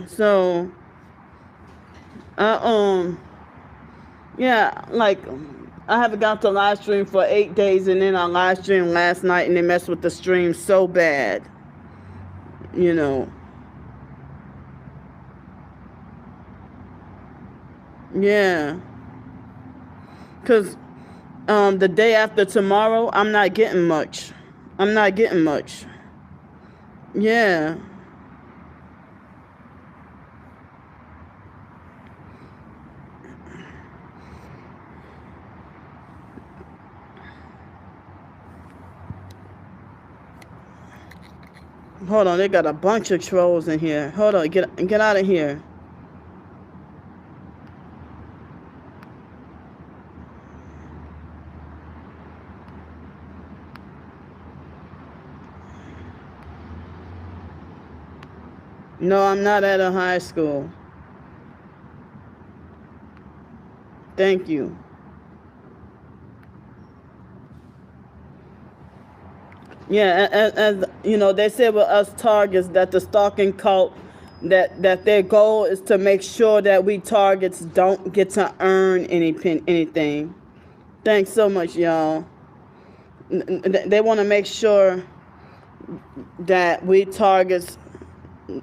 So I yeah, like I haven't got to live stream for 8 days, and then I live streamed last night, and they messed with the stream so bad, you know. Yeah, cause the day after tomorrow, I'm not getting much. I'm not getting much. Yeah. Hold on, they got a bunch of trolls in here. Hold on, get out of here. No, I'm not at a high school. Thank you. Yeah, as you know, they said with us targets that the stalking cult, that their goal is to make sure that we targets don't get to earn anything. Thanks so much, y'all. They want to make sure that we targets.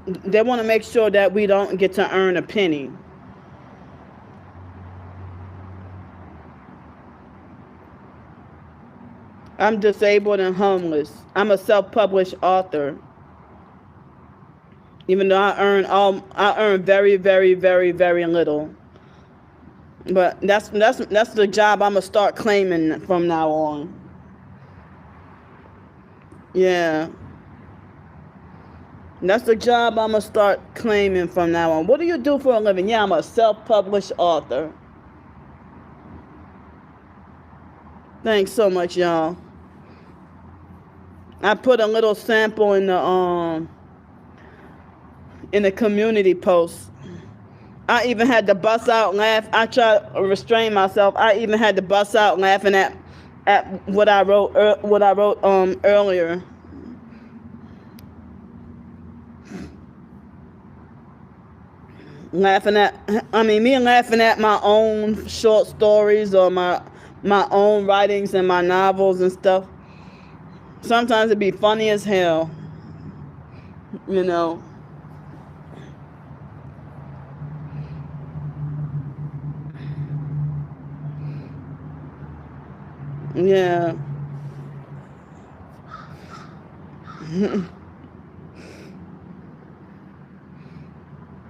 They want to make sure that we don't get to earn a penny. I'm disabled and homeless. I'm a self-published author. Even though I earn very, very, very, very little. But that's the job I'm gonna start claiming from now on. Yeah. That's the job I'm gonna start claiming from now on. What do you do for a living? Yeah, I'm a self-published author. Thanks so much, y'all. I put a little sample in the community post. I even had to bust out laugh. I tried to restrain myself. I even had to bust out laughing at what I wrote earlier. Laughing at my own short stories or my own writings and my novels and stuff. Sometimes it'd be funny as hell, you know. Yeah.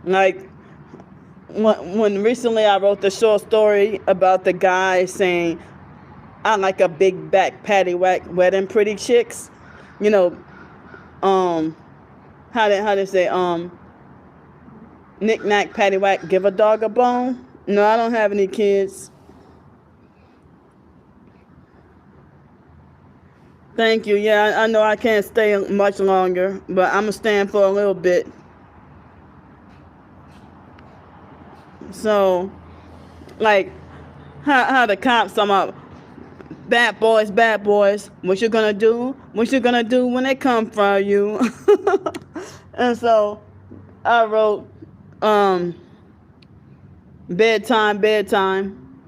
Like when recently I wrote the short story about the guy saying, I like a big back patty whack wedding pretty chicks. You know, um, how they say, knick knack patty whack, give a dog a bone. No, I don't have any kids. Thank you. Yeah, I know I can't stay much longer, but I'm gonna stand for a little bit. So, like, how the cops come up, bad boys, bad boys. What you gonna do? What you gonna do when they come for you? And so, I wrote, um, bedtime, bedtime.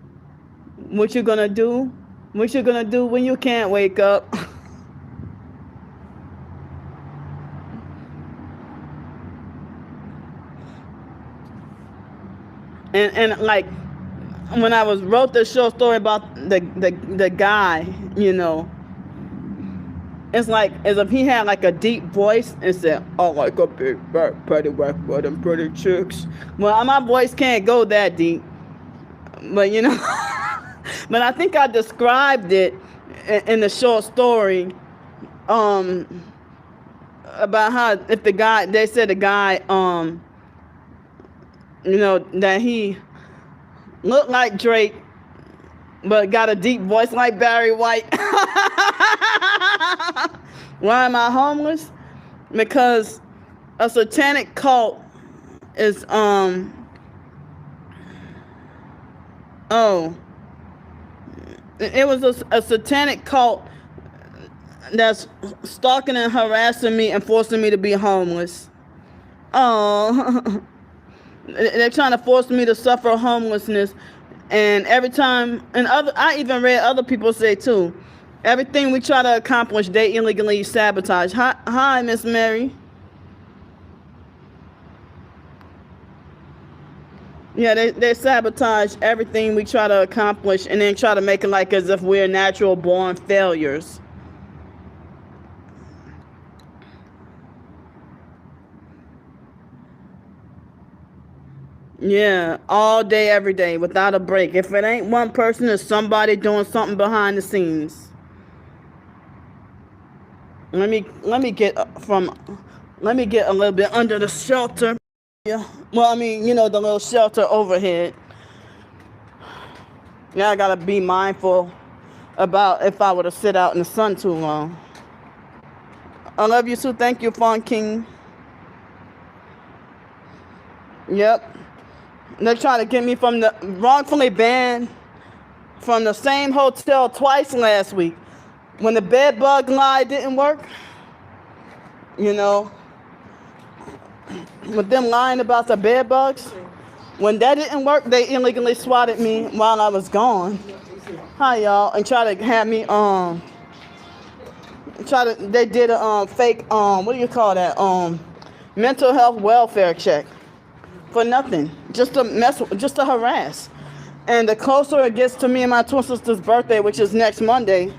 What you gonna do? What you gonna do when you can't wake up? And like when I was wrote the short story about the guy, you know, it's like as if he had like a deep voice and said, "I like a big back, pretty whack, but them pretty chicks." Well, my voice can't go that deep, but you know, but I think I described it in the short story, um, about how if the guy, they said the guy, you know, that he looked like Drake, but got a deep voice like Barry White. Why am I homeless? Because a satanic cult is oh, it was a satanic cult that's stalking and harassing me and forcing me to be homeless. Oh, they're trying to force me to suffer homelessness, and every time, and I even read other people say too, everything we try to accomplish, they illegally sabotage. Hi, Miss Mary. Yeah, they sabotage everything we try to accomplish, and then try to make it like as if we're natural born failures. Yeah, all day, every day, without a break. If it ain't one person, it's somebody doing something behind the scenes. Let me get a little bit under the shelter. Yeah. Well, I mean, the little shelter overhead. Yeah, I gotta be mindful about if I were to sit out in the sun too long. I love you too. Thank you, Fawn King. Yep. They're trying to get me from the wrongfully banned from the same hotel twice last week. When the bed bug lie didn't work, with them lying about the bed bugs, when that didn't work, they illegally swatted me while I was gone. Hi, y'all, and try to have me they did a fake what do you call that mental health welfare check for nothing, just to harass. And the closer it gets to me and my twin sister's birthday, which is next Monday,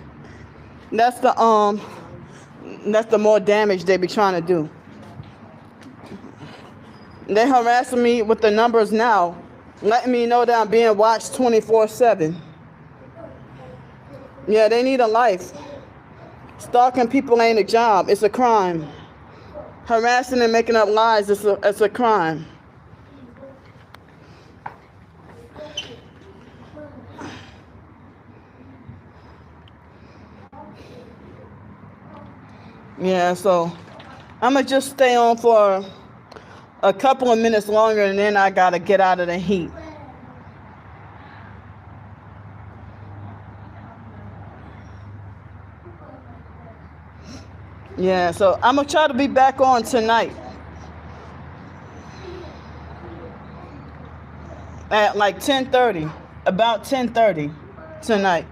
that's the more damage they be trying to do. They harassing me with the numbers now, letting me know that I'm being watched 24/7. Yeah, they need a life. Stalking people ain't a job, it's a crime. Harassing and making up lies, it's a crime. Yeah, so I'm going to just stay on for a couple of minutes longer, and then I got to get out of the heat. Yeah, so I'm going to try to be back on tonight at like 10:30, about 10:30 tonight.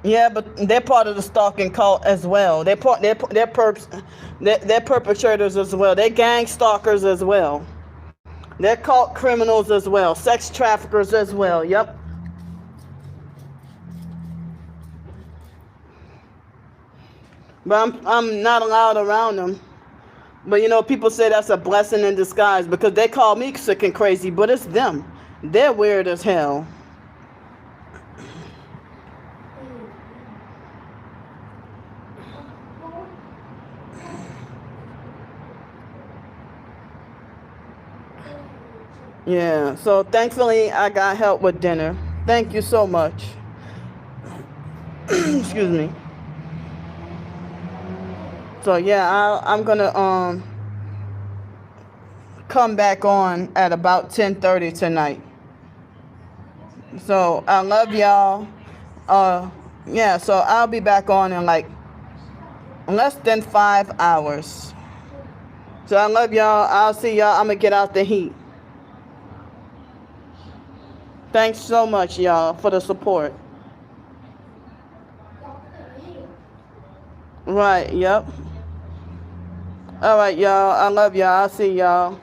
Yeah, but they're part of the stalking cult as well. They're perpetrators as well. They're gang stalkers as well. They're cult criminals as well. Sex traffickers as well. Yep. But I'm not allowed around them. But people say that's a blessing in disguise because they call me sick and crazy, but it's them. They're weird as hell. Yeah, so thankfully I got help with dinner. Thank you so much. Excuse me. So yeah, I'm gonna come back on at about 10:30 tonight. So I love y'all. Yeah, so I'll be back on in like less than 5 hours. So I love y'all. I'll see y'all. I'm gonna get out the heat. Thanks so much, y'all, for the support. Right, yep. All right, y'all. I love y'all. I'll see y'all.